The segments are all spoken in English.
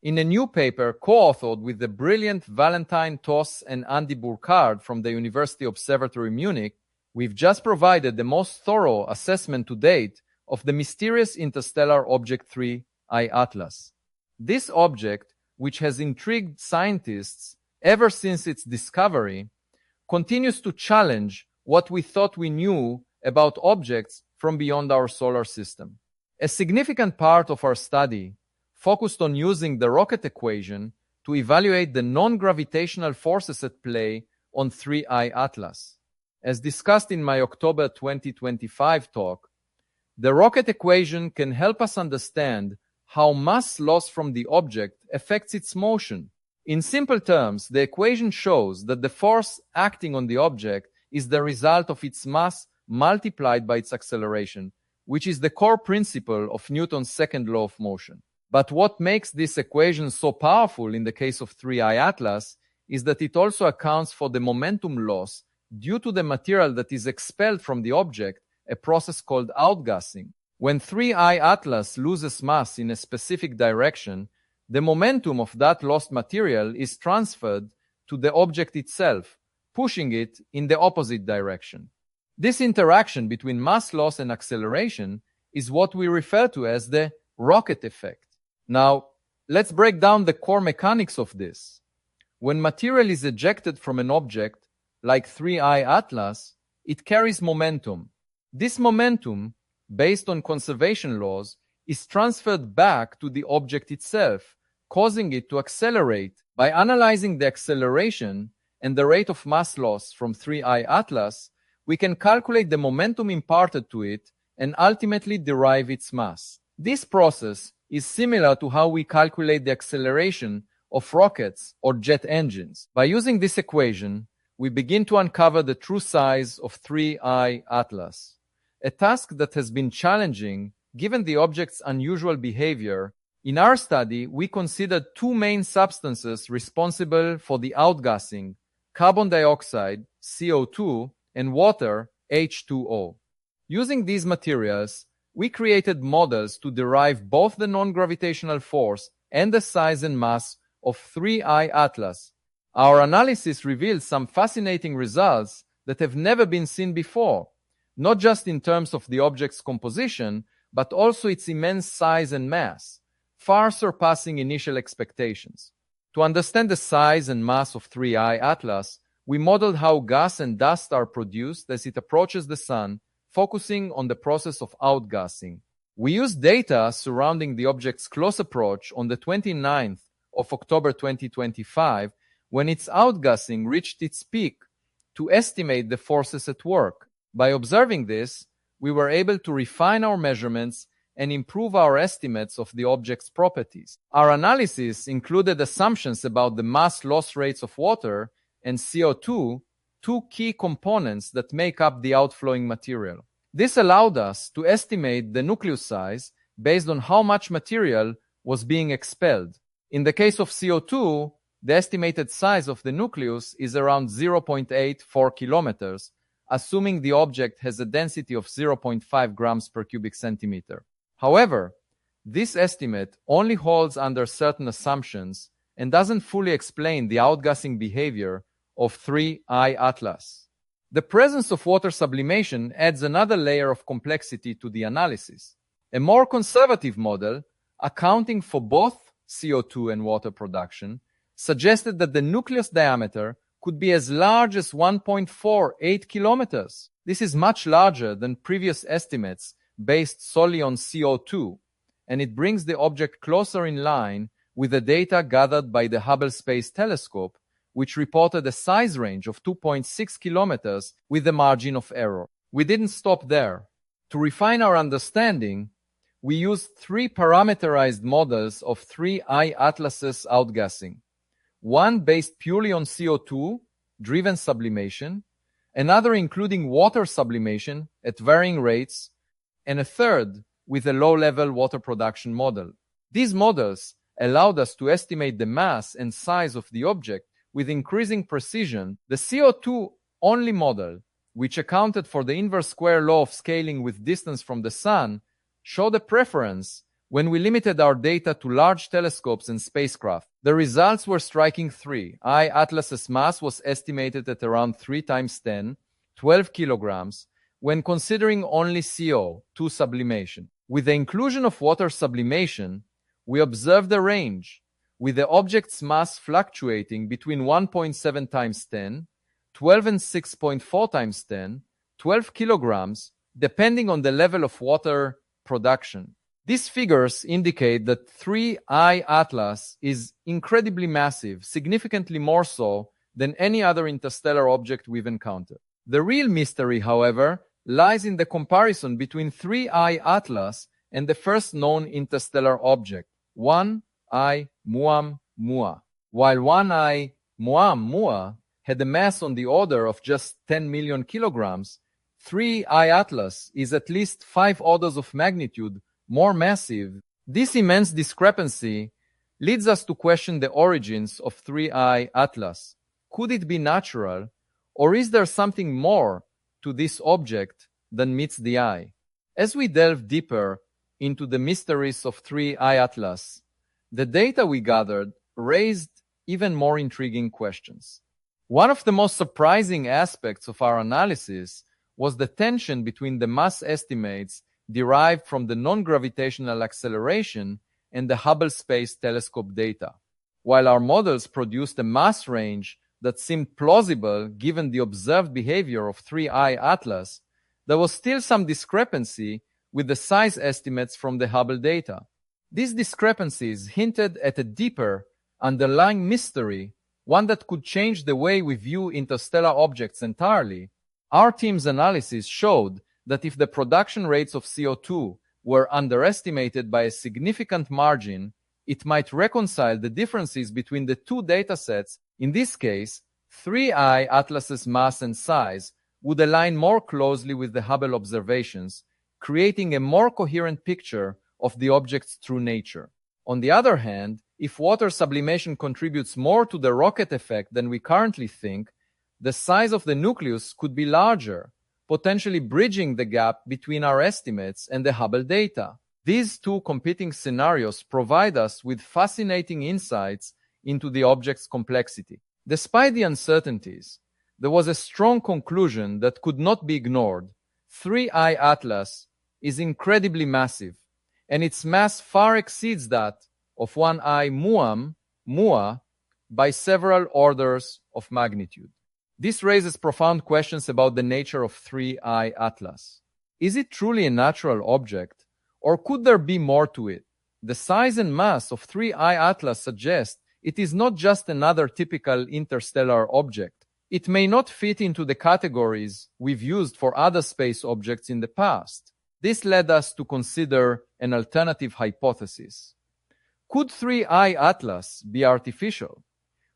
In a new paper co-authored with the brilliant Valentine Toss and Andy Burkhardt from the University Observatory Munich, we've just provided the most thorough assessment to date of the mysterious interstellar object 3I Atlas. This object, which has intrigued scientists ever since its discovery, continues to challenge what we thought we knew about objects from beyond our solar system. A significant part of our study focused on using the rocket equation to evaluate the non-gravitational forces at play on 3I Atlas. As discussed in my October 2025 talk, the rocket equation can help us understand how mass loss from the object affects its motion. In simple terms, the equation shows that the force acting on the object is the result of its mass multiplied by its acceleration, which is the core principle of Newton's second law of motion. But what makes this equation so powerful in the case of 3I Atlas is that it also accounts for the momentum loss due to the material that is expelled from the object, a process called outgassing. When 3I Atlas loses mass in a specific direction, the momentum of that lost material is transferred to the object itself, pushing it in the opposite direction. This interaction between mass loss and acceleration is what we refer to as the rocket effect. Now, let's break down the core mechanics of this. When material is ejected from an object, like 3I Atlas, it carries momentum. This momentum, based on conservation laws, is transferred back to the object itself, causing it to accelerate. By analyzing the acceleration and the rate of mass loss from 3I Atlas, we can calculate the momentum imparted to it and ultimately derive its mass. This process is similar to how we calculate the acceleration of rockets or jet engines. By using this equation, we begin to uncover the true size of 3I Atlas, a task that has been challenging given the object's unusual behavior. In our study, we considered two main substances responsible for the outgassing: carbon dioxide, CO2, and water, H2O. Using these materials, we created models to derive both the non-gravitational force and the size and mass of 3I Atlas. Our analysis revealed some fascinating results that have never been seen before, not just in terms of the object's composition, but also its immense size and mass, far surpassing initial expectations. To understand the size and mass of 3I Atlas, we modeled how gas and dust are produced as it approaches the sun, focusing on the process of outgassing. We used data surrounding the object's close approach on the 29th of October 2025, when its outgassing reached its peak, to estimate the forces at work. By observing this, we were able to refine our measurements and improve our estimates of the object's properties. Our analysis included assumptions about the mass loss rates of water and CO2, two key components that make up the outflowing material. This allowed us to estimate the nucleus size based on how much material was being expelled. In the case of CO2, the estimated size of the nucleus is around 0.84 kilometers, assuming the object has a density of 0.5 grams per cubic centimeter. However, this estimate only holds under certain assumptions and doesn't fully explain the outgassing behavior of 3I Atlas. The presence of water sublimation adds another layer of complexity to the analysis. A more conservative model, accounting for both CO2 and water production, suggested that the nucleus diameter could be as large as 1.48 kilometers. This is much larger than previous estimates based solely on CO2, and it brings the object closer in line with the data gathered by the Hubble Space Telescope, which reported a size range of 2.6 kilometers with a margin of error. We didn't stop there. To refine our understanding, we used three parameterized models of 3I Atlas's outgassing. One based purely on CO2-driven sublimation, another including water sublimation at varying rates, and a third with a low-level water production model. These models allowed us to estimate the mass and size of the object with increasing precision. The CO2-only model, which accounted for the inverse square law of scaling with distance from the sun, showed a preference when we limited our data to large telescopes and spacecraft. The results were striking. 3I Atlas's mass was estimated at around 3 times 10, 12 kilograms, when considering only CO2 sublimation. With the inclusion of water sublimation, we observed a range, with the object's mass fluctuating between 1.7 times 10, 12 and 6.4 times 10, 12 kilograms, depending on the level of water production. These figures indicate that 3I Atlas is incredibly massive, significantly more so than any other interstellar object we've encountered. The real mystery, however, lies in the comparison between 3I Atlas and the first known interstellar object, 1I Oumuamua. While 1I Oumuamua had a mass on the order of just 10 million kilograms, 3I Atlas is at least 5 orders of magnitude more massive. This immense discrepancy leads us to question the origins of 3I Atlas. Could it be natural, or is there something more to this object than meets the eye? As we delve deeper into the mysteries of 3I Atlas, the data we gathered raised even more intriguing questions. One of the most surprising aspects of our analysis was the tension between the mass estimates derived from the non-gravitational acceleration and the Hubble Space Telescope data. While our models produced a mass range that seemed plausible given the observed behavior of 3I Atlas, there was still some discrepancy with the size estimates from the Hubble data. These discrepancies hinted at a deeper, underlying mystery, one that could change the way we view interstellar objects entirely. Our team's analysis showed that if the production rates of CO2 were underestimated by a significant margin, it might reconcile the differences between the two datasets. In this case, 3I Atlas's mass and size would align more closely with the Hubble observations, creating a more coherent picture of the object's true nature. On the other hand, if water sublimation contributes more to the rocket effect than we currently think, the size of the nucleus could be larger, potentially bridging the gap between our estimates and the Hubble data. These two competing scenarios provide us with fascinating insights into the object's complexity. Despite the uncertainties, there was a strong conclusion that could not be ignored. 3I Atlas is incredibly massive, and its mass far exceeds that of 1I Oumuamua by several orders of magnitude. This raises profound questions about the nature of 3I Atlas. Is it truly a natural object, or could there be more to it? The size and mass of 3I Atlas suggest it is not just another typical interstellar object. It may not fit into the categories we've used for other space objects in the past. This led us to consider an alternative hypothesis. Could 3I Atlas be artificial?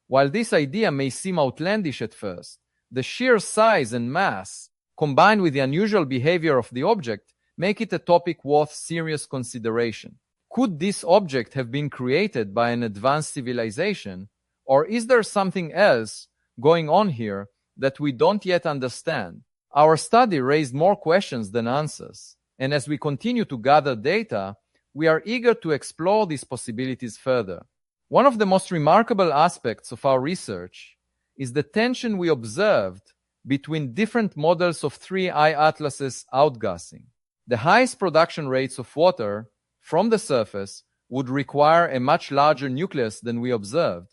While this idea may seem outlandish at first, the sheer size and mass, combined with the unusual behavior of the object, make it a topic worth serious consideration. Could this object have been created by an advanced civilization, or is there something else going on here that we don't yet understand? Our study raised more questions than answers, and as we continue to gather data, we are eager to explore these possibilities further. One of the most remarkable aspects of our research is the tension we observed between different models of 3I Atlas's outgassing. The highest production rates of water from the surface would require a much larger nucleus than we observed,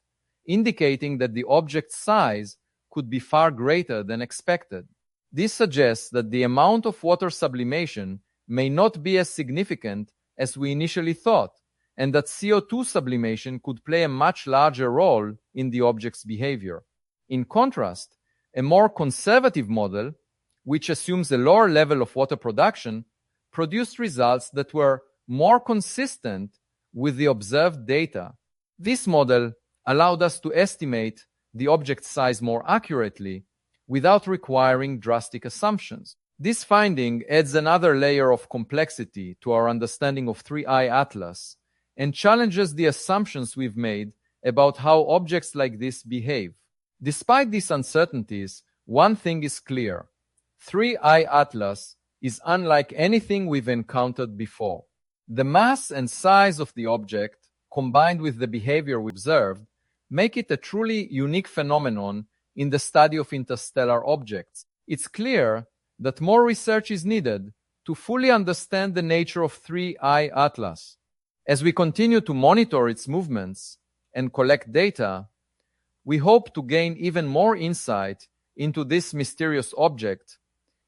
indicating that the object's size could be far greater than expected. This suggests that the amount of water sublimation may not be as significant as we initially thought, and that CO2 sublimation could play a much larger role in the object's behavior. In contrast, a more conservative model, which assumes a lower level of water production, produced results that were more consistent with the observed data. This model allowed us to estimate the object's size more accurately without requiring drastic assumptions. This finding adds another layer of complexity to our understanding of 3I Atlas and challenges the assumptions we've made about how objects like this behave. Despite these uncertainties, one thing is clear: 3I Atlas is unlike anything we've encountered before. The mass and size of the object, combined with the behavior we observed, make it a truly unique phenomenon in the study of interstellar objects. It's clear that more research is needed to fully understand the nature of 3I Atlas. As we continue to monitor its movements and collect data, we hope to gain even more insight into this mysterious object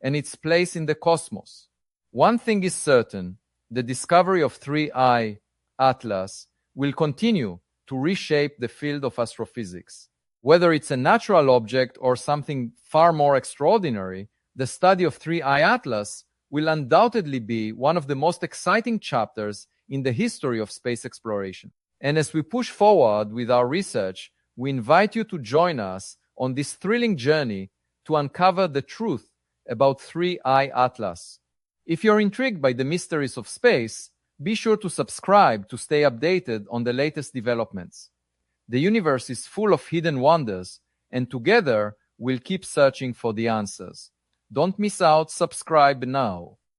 and its place in the cosmos. One thing is certain, the discovery of 3I Atlas will continue to reshape the field of astrophysics. Whether it's a natural object or something far more extraordinary, the study of 3I Atlas will undoubtedly be one of the most exciting chapters in the history of space exploration. And as we push forward with our research, we invite you to join us on this thrilling journey to uncover the truth about 3I Atlas. If you're intrigued by the mysteries of space, be sure to subscribe to stay updated on the latest developments. The universe is full of hidden wonders, and together we'll keep searching for the answers. Don't miss out, subscribe now.